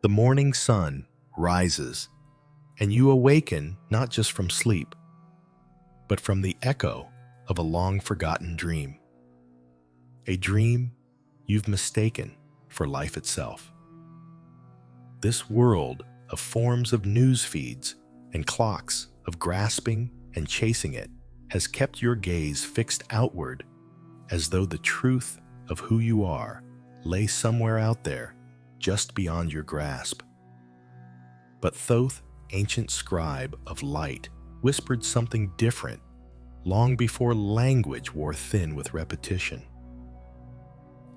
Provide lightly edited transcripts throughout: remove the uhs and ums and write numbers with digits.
The morning sun rises, and you awaken not just from sleep, but from the echo of a long-forgotten dream. A dream you've mistaken for life itself. This world of forms of news feeds and clocks of grasping and chasing it has kept your gaze fixed outward, as though the truth of who you are lay somewhere out there just beyond your grasp. But Thoth, ancient scribe of light, whispered something different long before language wore thin with repetition.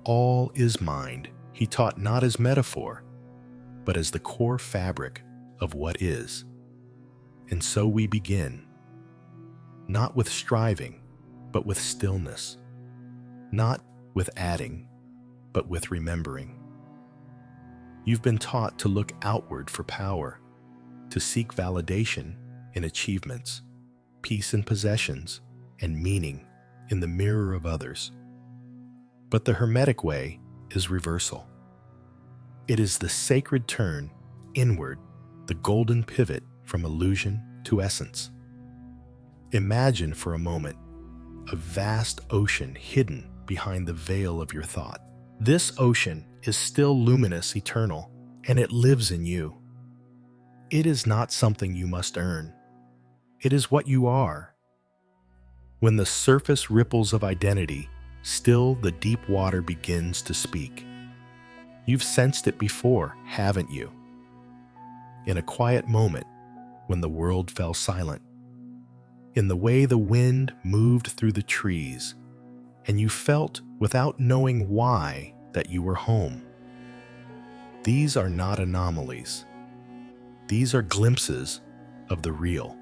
All is mind, he taught, not as metaphor, but as the core fabric of what is. And so we begin, not with striving, but with stillness, not with adding, but with remembering. You've been taught to look outward for power, to seek validation in achievements, peace in possessions, and meaning in the mirror of others. But the Hermetic way is reversal. It is the sacred turn inward, the golden pivot from illusion to essence. Imagine for a moment a vast ocean hidden behind the veil of your thought. This ocean is still luminous, eternal, and it lives in you. It is not something you must earn. It is what you are. When the surface ripples of identity still, the deep water begins to speak. You've sensed it before, haven't you? In a quiet moment, when the world fell silent, in the way the wind moved through the trees, and you felt, without knowing why, that you were home. These are not anomalies. These are glimpses of the real.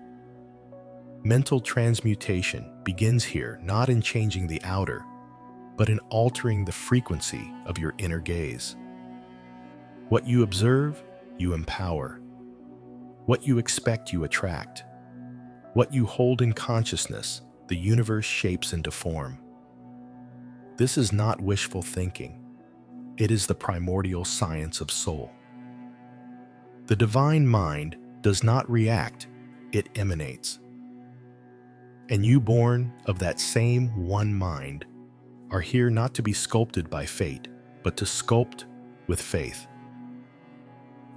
Mental transmutation begins here, not in changing the outer, but in altering the frequency of your inner gaze. What you observe, you empower. What you expect, you attract. What you hold in consciousness, the universe shapes into form. This is not wishful thinking. It is the primordial science of soul. The divine mind does not react, it emanates. And you, born of that same one mind, are here not to be sculpted by fate, but to sculpt with faith.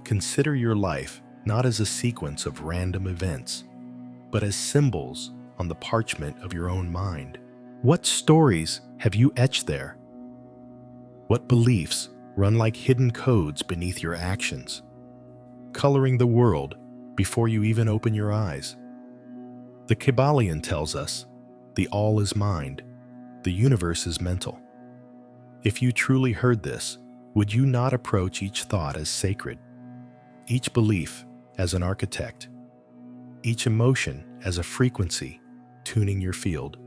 Consider your life not as a sequence of random events, but as symbols on the parchment of your own mind. What stories have you etched there? What beliefs run like hidden codes beneath your actions, coloring the world before you even open your eyes? The Kabbalion tells us, the all is mind, the universe is mental. If you truly heard this, would you not approach each thought as sacred, each belief as an architect, each emotion as a frequency tuning your field?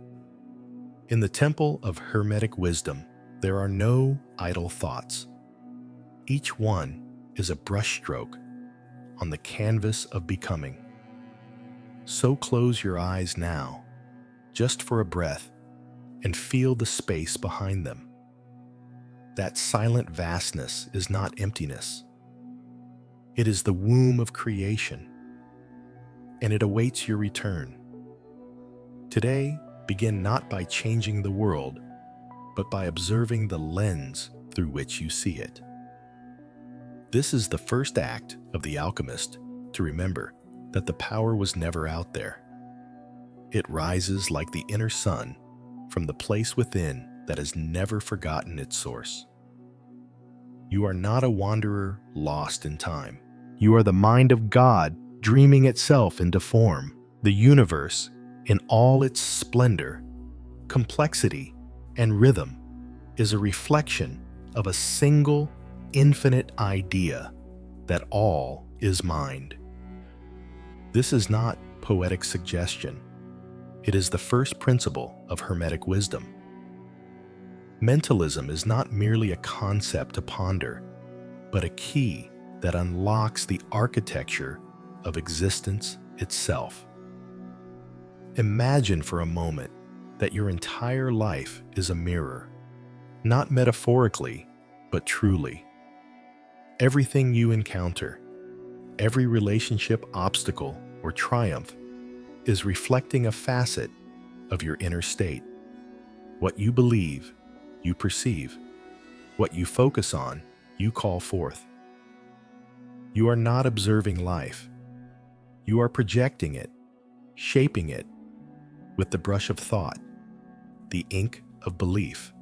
In the temple of Hermetic wisdom, there are no idle thoughts. Each one is a brushstroke on the canvas of becoming. So close your eyes now, just for a breath, and feel the space behind them. That silent vastness is not emptiness. It is the womb of creation, and it awaits your return. Today, begin not by changing the world, but by observing the lens through which you see it. This is the first act of the alchemist, to remember that the power was never out there. It rises like the inner sun from the place within that has never forgotten its source. You are not a wanderer lost in time. You are the mind of God dreaming itself into form. The universe, in all its splendor, complexity, and rhythm, is a reflection of a single, infinite idea that all is mind. This is not poetic suggestion. It is the first principle of Hermetic wisdom. Mentalism is not merely a concept to ponder, but a key that unlocks the architecture of existence itself. Imagine for a moment that your entire life is a mirror, not metaphorically, but truly. Everything you encounter, every relationship obstacle or triumph, is reflecting a facet of your inner state. What you believe, you perceive. What you focus on, you call forth. You are not observing life. You are projecting it, shaping it with the brush of thought, the ink of belief,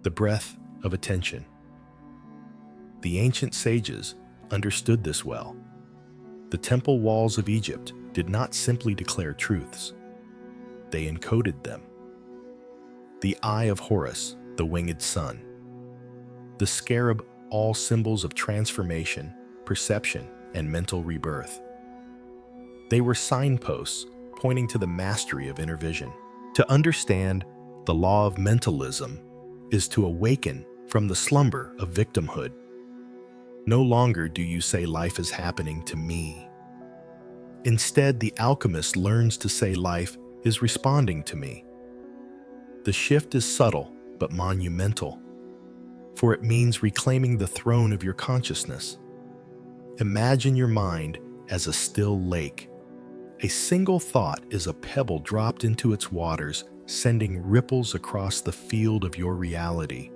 the breath of attention. The ancient sages understood this well. The temple walls of Egypt did not simply declare truths. They encoded them. The eye of Horus, the winged sun. The scarab, all symbols of transformation, perception, and mental rebirth. They were signposts pointing to the mastery of inner vision. To understand the law of mentalism is to awaken from the slumber of victimhood. No longer do you say life is happening to me. Instead, the alchemist learns to say life is responding to me. The shift is subtle but monumental, for it means reclaiming the throne of your consciousness. Imagine your mind as a still lake. A single thought is a pebble dropped into its waters, sending ripples across the field of your reality.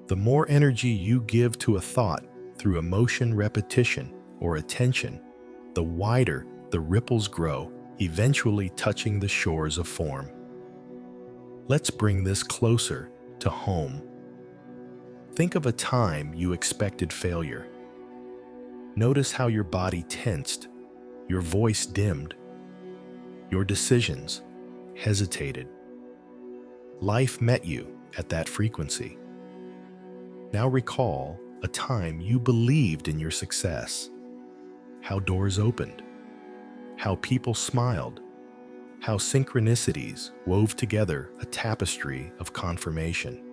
The more energy you give to a thought through emotion, repetition, or attention, the wider the ripples grow, eventually touching the shores of form. Let's bring this closer to home. Think of a time you expected failure. Notice how your body tensed, your voice dimmed, your decisions hesitated. Life met you at that frequency. Now recall a time you believed in your success, how doors opened, how people smiled, how synchronicities wove together a tapestry of confirmation.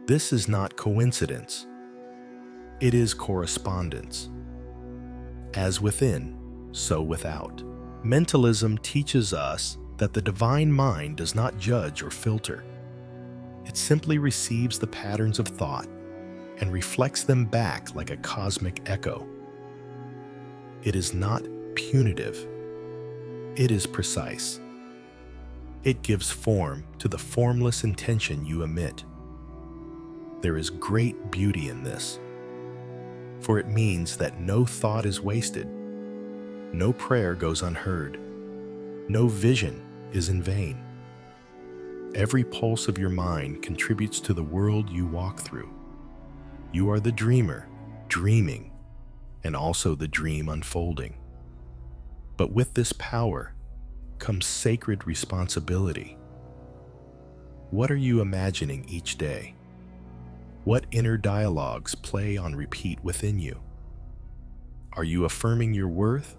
This is not coincidence. It is correspondence. As within, so without. Mentalism teaches us that the divine mind does not judge or filter. It simply receives the patterns of thought and reflects them back like a cosmic echo. It is not punitive. It is precise. It gives form to the formless intention you emit. There is great beauty in this, for it means that no thought is wasted, no prayer goes unheard, no vision is in vain. Every pulse of your mind contributes to the world you walk through. You are the dreamer, dreaming, and also the dream unfolding. But with this power comes sacred responsibility. What are you imagining each day? What inner dialogues play on repeat within you? Are you affirming your worth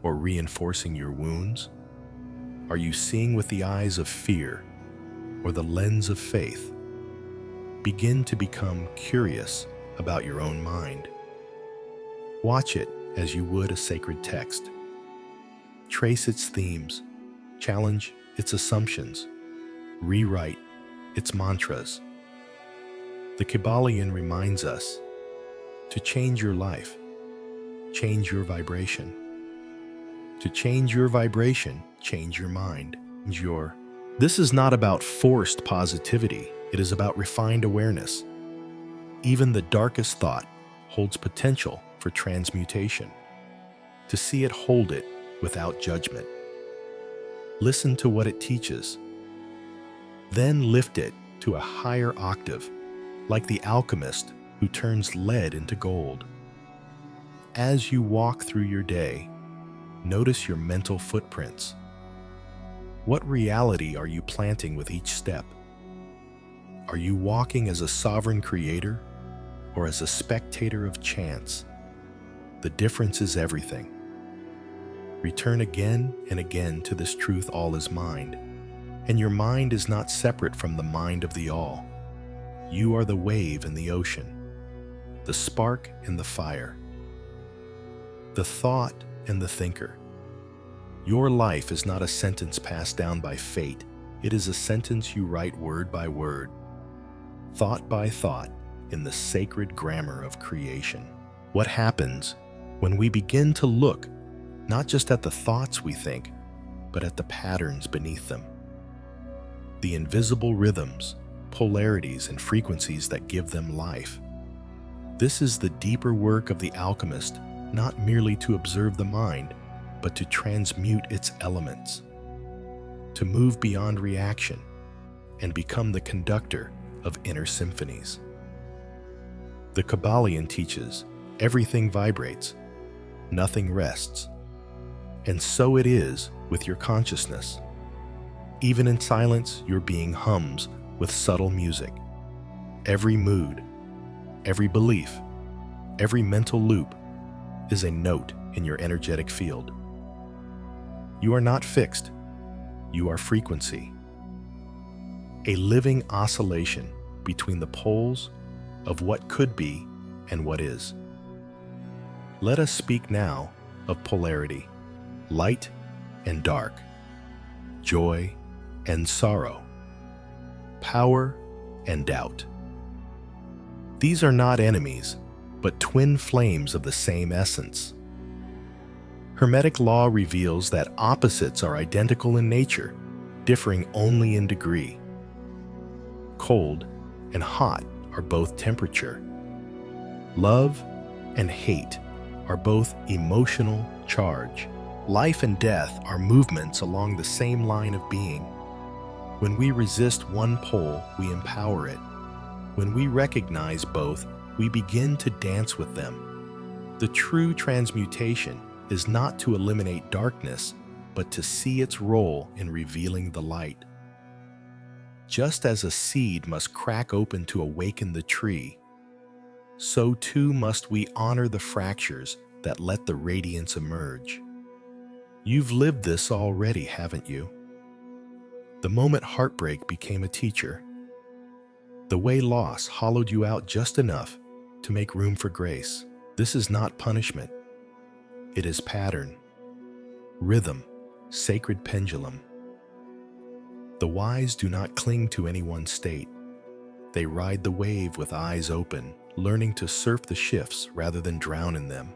or reinforcing your wounds? Are you seeing with the eyes of fear or the lens of faith? Begin to become curious about your own mind. Watch it as you would a sacred text. Trace its themes, challenge its assumptions, rewrite its mantras. The Kabbalion reminds us to change your life, change your vibration. To change your vibration, change your mind. This is not about forced positivity. It is about refined awareness. Even the darkest thought holds potential for transmutation. To see it, hold it without judgment. Listen to what it teaches. Then lift it to a higher octave, like the alchemist who turns lead into gold. As you walk through your day, notice your mental footprints. What reality are you planting with each step? Are you walking as a sovereign creator or as a spectator of chance? The difference is everything. Return again and again to this truth: all is mind, and your mind is not separate from the mind of the all. You are the wave in the ocean, the spark in the fire, the thought and the thinker. Your life is not a sentence passed down by fate. It is a sentence you write word by word, thought by thought, in the sacred grammar of creation. What happens when we begin to look not just at the thoughts we think, but at the patterns beneath them? The invisible rhythms, polarities, and frequencies that give them life. This is the deeper work of the alchemist, not merely to observe the mind, but to transmute its elements, to move beyond reaction and become the conductor of inner symphonies. The Kabbalion teaches, everything vibrates, nothing rests. And so it is with your consciousness. Even in silence, your being hums with subtle music. Every mood, every belief, every mental loop is a note in your energetic field. You are not fixed. You are frequency. A living oscillation between the poles of what could be and what is. Let us speak now of polarity, light and dark, joy and sorrow, power and doubt. These are not enemies, but twin flames of the same essence. Hermetic law reveals that opposites are identical in nature, differing only in degree. Cold and hot are both temperature. Love and hate are both emotional charge. Life and death are movements along the same line of being. When we resist one pole, we empower it. When we recognize both, we begin to dance with them. The true transmutation is not to eliminate darkness, but to see its role in revealing the light. Just as a seed must crack open to awaken the tree, so too must we honor the fractures that let the radiance emerge. You've lived this already, haven't you? The moment heartbreak became a teacher. The way loss hollowed you out just enough to make room for grace. This is not punishment. It is pattern, rhythm, sacred pendulum. The wise do not cling to any one state. They ride the wave with eyes open, learning to surf the shifts rather than drown in them.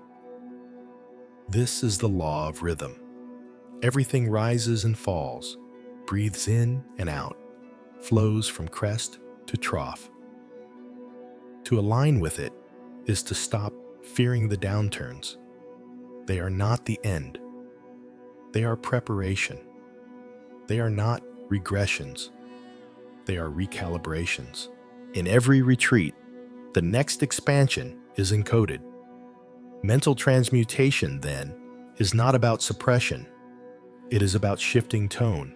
This is the law of rhythm. Everything rises and falls, breathes in and out, flows from crest to trough. To align with it is to stop fearing the downturns. They are not the end. They are preparation. They are not regressions. They are recalibrations. In every retreat, the next expansion is encoded. Mental transmutation, then, is not about suppression. It is about shifting tone.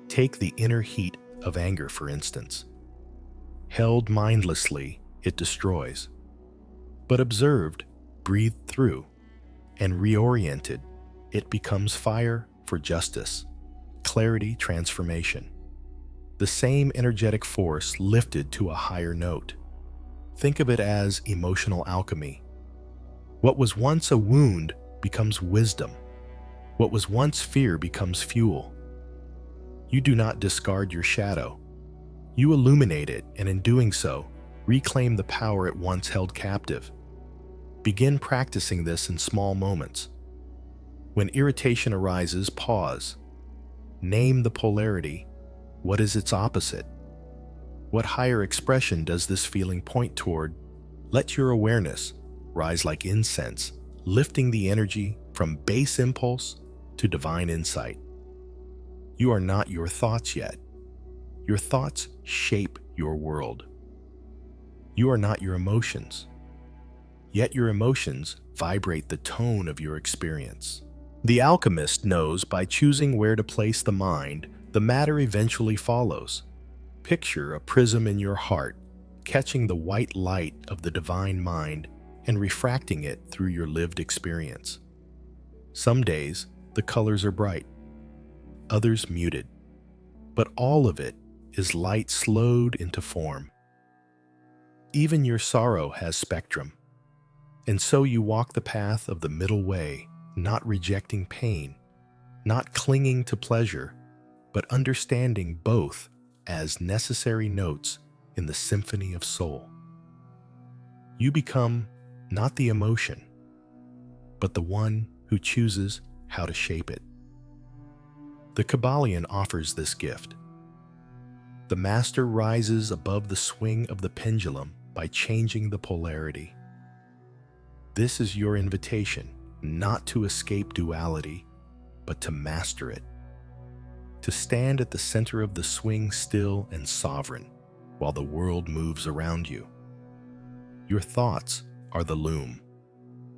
Take the inner heat of anger, for instance. Held mindlessly, it destroys. But observed, breathed through, and reoriented, it becomes fire for justice, clarity, transformation. The same energetic force lifted to a higher note. Think of it as emotional alchemy. What was once a wound becomes wisdom. What was once fear becomes fuel. You do not discard your shadow. You illuminate it, and in doing so, reclaim the power it once held captive. Begin practicing this in small moments. When irritation arises, pause. Name the polarity. What is its opposite? What higher expression does this feeling point toward? Let your awareness rise like incense, lifting the energy from base impulse to divine insight. You are not your thoughts yet. Your thoughts shape your world. You are not your emotions. Yet your emotions vibrate the tone of your experience. The alchemist knows by choosing where to place the mind, the matter eventually follows. Picture a prism in your heart, catching the white light of the divine mind and refracting it through your lived experience. Some days, the colors are bright, others muted, but all of it is light slowed into form. Even your sorrow has spectrum. And so you walk the path of the middle way, not rejecting pain, not clinging to pleasure, but understanding both as necessary notes in the symphony of soul. You become not the emotion, but the one who chooses how to shape it. The Kabbalion offers this gift. The master rises above the swing of the pendulum by changing the polarity. This is your invitation, not to escape duality, but to master it. To stand at the center of the swing still and sovereign, while the world moves around you. Your thoughts are the loom.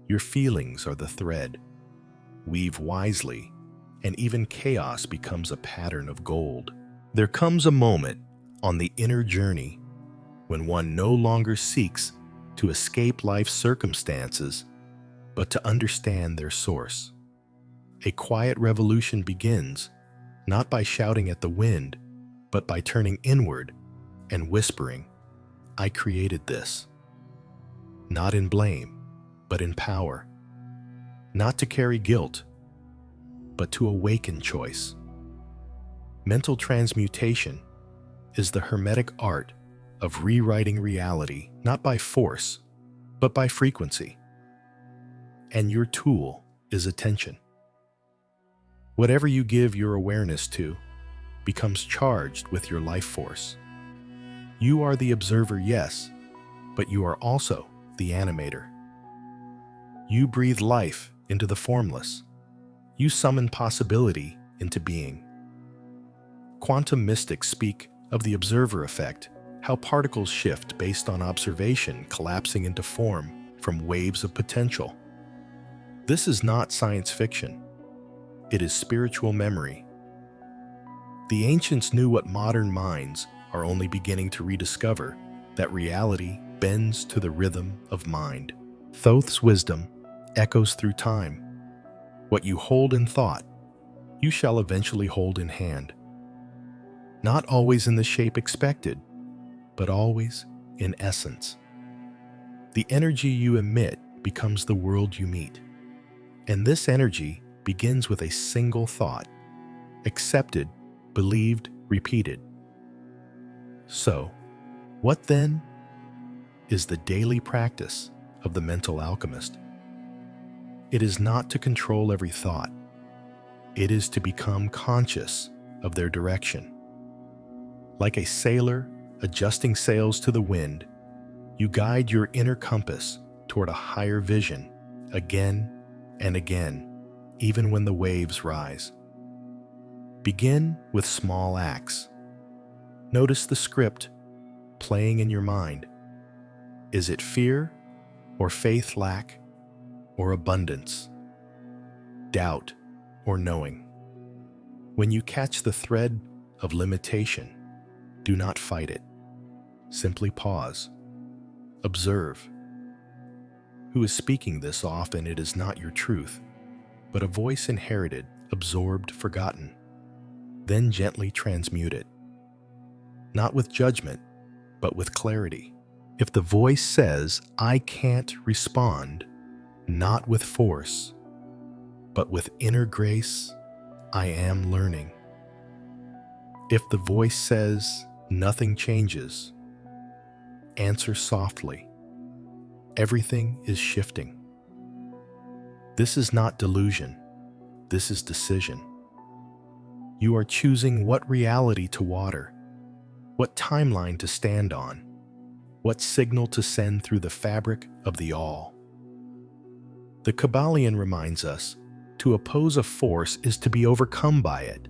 Your feelings are the thread. Weave wisely, and even chaos becomes a pattern of gold. There comes a moment on the inner journey when one no longer seeks to escape life's circumstances, but to understand their source. A quiet revolution begins, not by shouting at the wind, but by turning inward and whispering, "I created this." Not in blame, but in power. Not to carry guilt, but to awaken choice. Mental transmutation is the Hermetic art of rewriting reality, not by force, but by frequency. And your tool is attention. Whatever you give your awareness to becomes charged with your life force. You are the observer, yes, but you are also the animator. You breathe life into the formless. You summon possibility into being. Quantum mystics speak of the observer effect, how particles shift based on observation, collapsing into form from waves of potential. This is not science fiction. It is spiritual memory. The ancients knew what modern minds are only beginning to rediscover, that reality bends to the rhythm of mind. Thoth's wisdom echoes through time. What you hold in thought, you shall eventually hold in hand. Not always in the shape expected, but always in essence. The energy you emit becomes the world you meet. And this energy begins with a single thought, accepted, believed, repeated. So, what then is the daily practice of the mental alchemist? It is not to control every thought. It is to become conscious of their direction. Like a sailor adjusting sails to the wind, you guide your inner compass toward a higher vision again and again, even when the waves rise. Begin with small acts. Notice the script playing in your mind. Is it fear or faith lack or abundance? Doubt or knowing? When you catch the thread of limitation, do not fight it. Simply pause. Observe. Who is speaking this? Often it is not your truth, but a voice inherited, absorbed, forgotten. Then gently transmute it. Not with judgment, but with clarity. If the voice says, "I can't respond," not with force, but with inner grace, "I am learning." If the voice says, "Nothing changes," answer softly, "Everything is shifting." This is not delusion. This is decision. You are choosing what reality to water, what timeline to stand on, what signal to send through the fabric of the all. The Kabbalion reminds us, to oppose a force is to be overcome by it.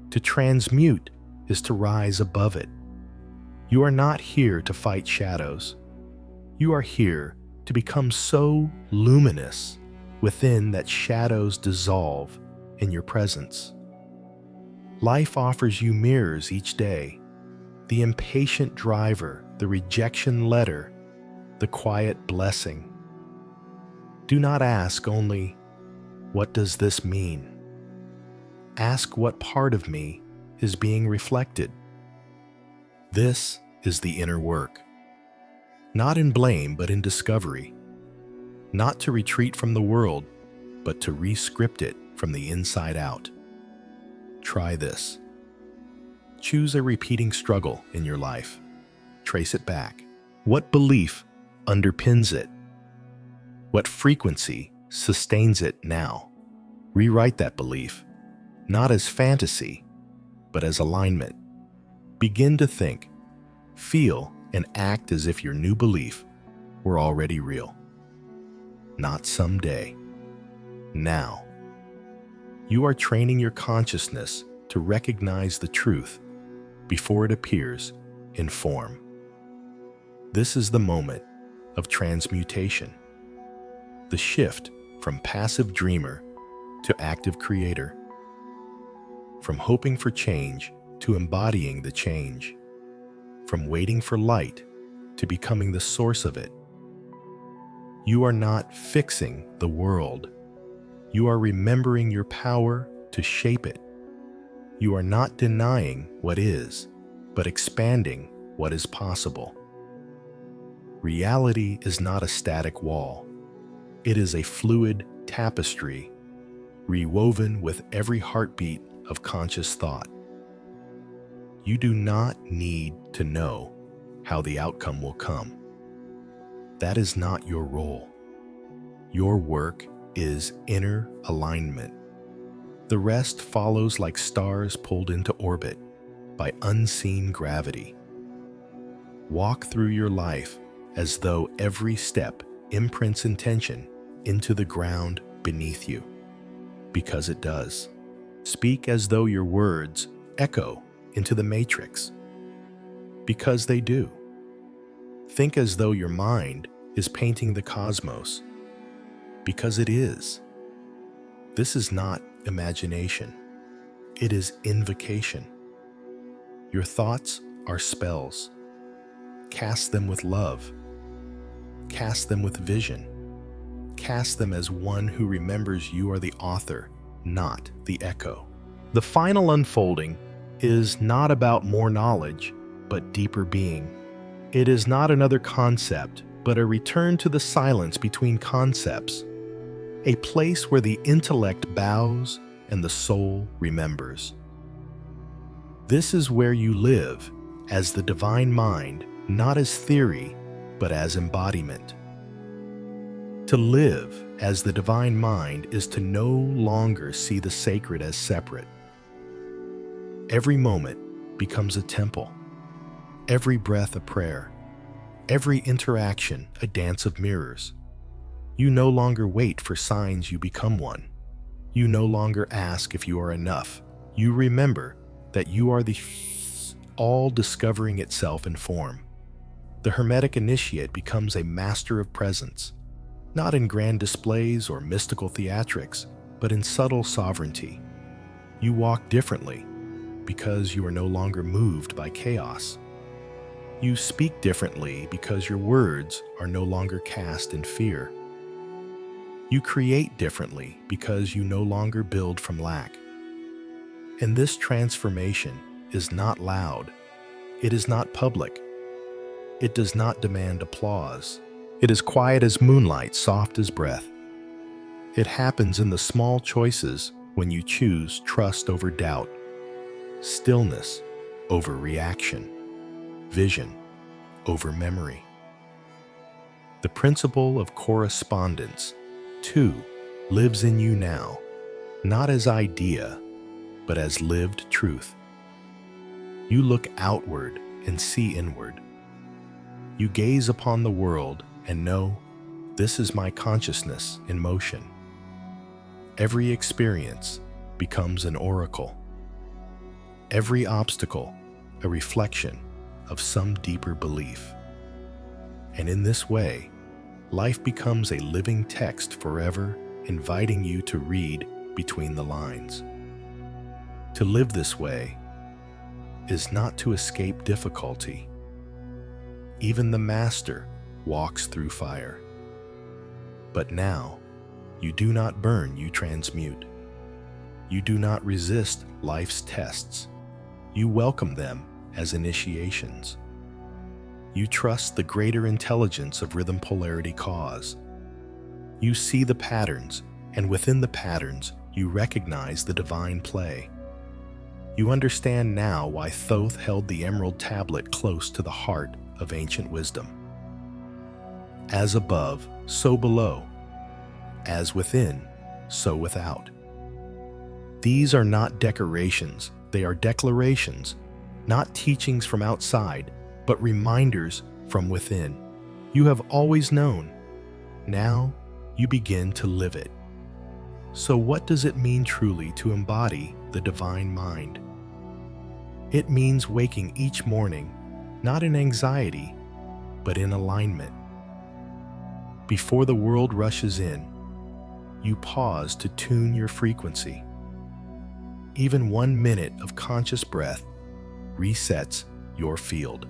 To transmute is to rise above it. You are not here to fight shadows. You are here to become so luminous within that shadows dissolve in your presence. Life offers you mirrors each day. The impatient driver, the rejection letter, the quiet blessing. Do not ask only, "What does this mean?" Ask what part of me is being reflected. This is the inner work. Not in blame, but in discovery. Not to retreat from the world, but to re-script it from the inside out. Try this. Choose a repeating struggle in your life. Trace it back. What belief underpins it? What frequency sustains it now? Rewrite that belief, not as fantasy, but as alignment. Begin to think, feel, and act as if your new belief were already real. Not someday. Now. You are training your consciousness to recognize the truth before it appears in form. This is the moment of transmutation, the shift from passive dreamer to active creator, from hoping for change to embodying the change, from waiting for light to becoming the source of it. You are not fixing the world. You are remembering your power to shape it. You are not denying what is, but expanding what is possible. Reality is not a static wall. It is a fluid tapestry, rewoven with every heartbeat of conscious thought. You do not need to know how the outcome will come. That is not your role. Your work is inner alignment. The rest follows like stars pulled into orbit by unseen gravity. Walk through your life as though every step imprints intention into the ground beneath you, because it does. Speak as though your words echo into the matrix, because they do. Think as though your mind is painting the cosmos, because it is. This is not imagination. It is invocation. Your thoughts are spells. Cast them with love. Cast them with vision. Cast them as one who remembers you are the author, not the echo. The final unfolding is not about more knowledge, but deeper being. It is not another concept, but a return to the silence between concepts, a place where the intellect bows and the soul remembers. This is where you live as the divine mind, not as theory, but as embodiment. To live as the divine mind is to no longer see the sacred as separate. Every moment becomes a temple, every breath a prayer, every interaction a dance of mirrors. You no longer wait for signs you become one. You no longer ask if you are enough. You remember that you are the all discovering itself in form. The Hermetic initiate becomes a master of presence, not in grand displays or mystical theatrics, but in subtle sovereignty. You walk differently because you are no longer moved by chaos. You speak differently because your words are no longer cast in fear. You create differently because you no longer build from lack. And this transformation is not loud. It is not public. It does not demand applause. It is quiet as moonlight, soft as breath. It happens in the small choices when you choose trust over doubt, stillness over reaction, vision over memory. The principle of correspondence, too, lives in you now, not as idea, but as lived truth. You look outward and see inward. You gaze upon the world and know, this is my consciousness in motion. Every experience becomes an oracle. Every obstacle a reflection of some deeper belief. And in this way, life becomes a living text forever, inviting you to read between the lines. To live this way is not to escape difficulty. Even the master walks through fire. But now, you do not burn, you transmute. You do not resist life's tests. You welcome them as initiations. You trust the greater intelligence of rhythm polarity cause. You see the patterns, and within the patterns, you recognize the divine play. You understand now why Thoth held the emerald tablet close to the heart of ancient wisdom. As above, so below. As within, so without. These are not decorations, they are declarations, not teachings from outside, but reminders from within. You have always known. Now you begin to live it. So what does it mean truly to embody the divine mind? It means waking each morning, not in anxiety, but in alignment. Before the world rushes in, you pause to tune your frequency. Even 1 minute of conscious breath resets your field.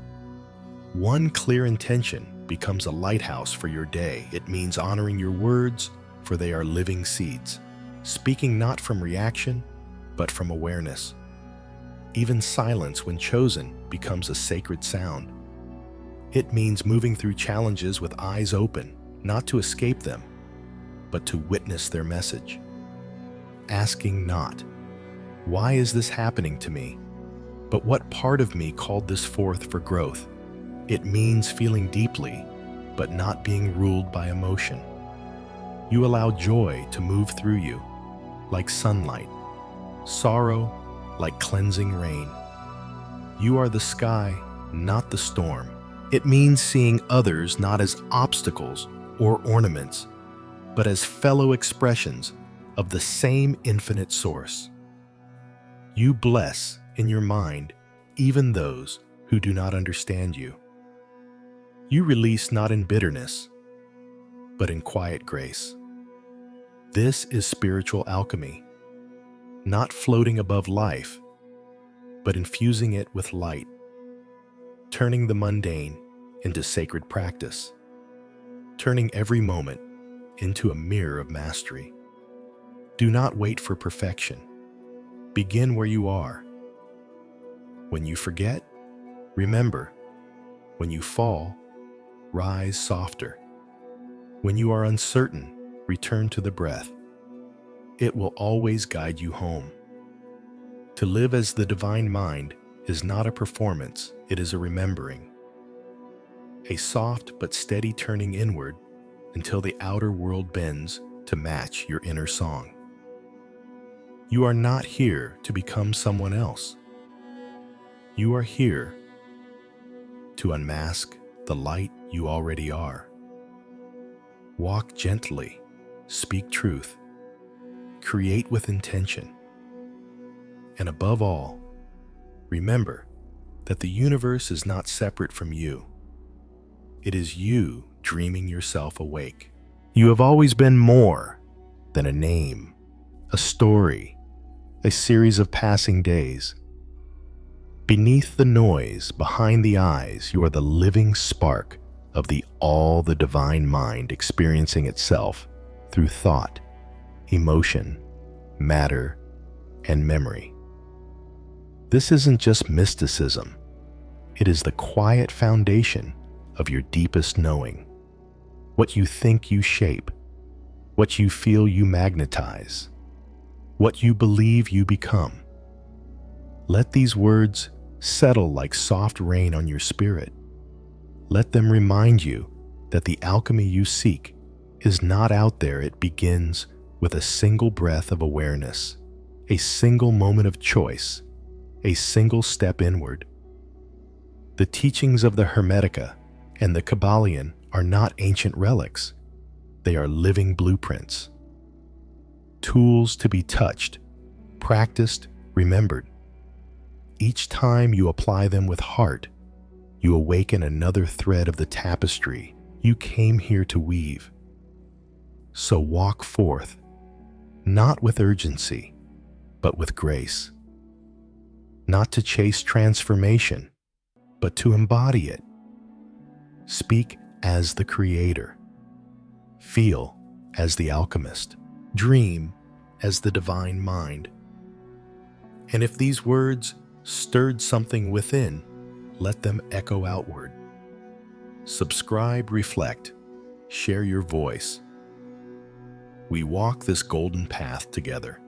One clear intention becomes a lighthouse for your day. It means honoring your words, for they are living seeds, speaking not from reaction, but from awareness. Even silence, when chosen, becomes a sacred sound. It means moving through challenges with eyes open, not to escape them, but to witness their message. Asking not, why is this happening to me? But what part of me called this forth for growth? It means feeling deeply, but not being ruled by emotion. You allow joy to move through you, like sunlight, sorrow like cleansing rain. You are the sky, not the storm. It means seeing others not as obstacles or ornaments, but as fellow expressions of the same infinite source. You bless in your mind even those who do not understand you. You release not in bitterness, but in quiet grace. This is spiritual alchemy, not floating above life, but infusing it with light, turning the mundane into sacred practice, turning every moment into a mirror of mastery. Do not wait for perfection. Begin where you are. When you forget, remember. When you fall, rise softer. When you are uncertain, return to the breath. It will always guide you home. To live as the divine mind is not a performance, it is a remembering. A soft but steady turning inward until the outer world bends to match your inner song. You are not here to become someone else. You are here to unmask the light you already are. Walk gently, speak truth, create with intention. And above all, remember that the universe is not separate from you. It is you dreaming yourself awake. You have always been more than a name, a story, a series of passing days. Beneath the noise, behind the eyes, you are the living spark of the divine mind experiencing itself through thought, emotion, matter, and memory. This isn't just mysticism. It is the quiet foundation of your deepest knowing. What you think you shape, what you feel you magnetize, what you believe you become. Let these words settle like soft rain on your spirit. Let them remind you that the alchemy you seek is not out there. It begins with a single breath of awareness, a single moment of choice, a single step inward. The teachings of the Hermetica and the Kabbalion are not ancient relics. They are living blueprints. Tools to be touched, practiced, remembered. Each time you apply them with heart, you awaken another thread of the tapestry you came here to weave. So walk forth, not with urgency, but with grace. Not to chase transformation, but to embody it. Speak as the creator. Feel as the alchemist. Dream as the divine mind. And if these words stirred something within, let them echo outward. Subscribe, reflect, share your voice. We walk this golden path together.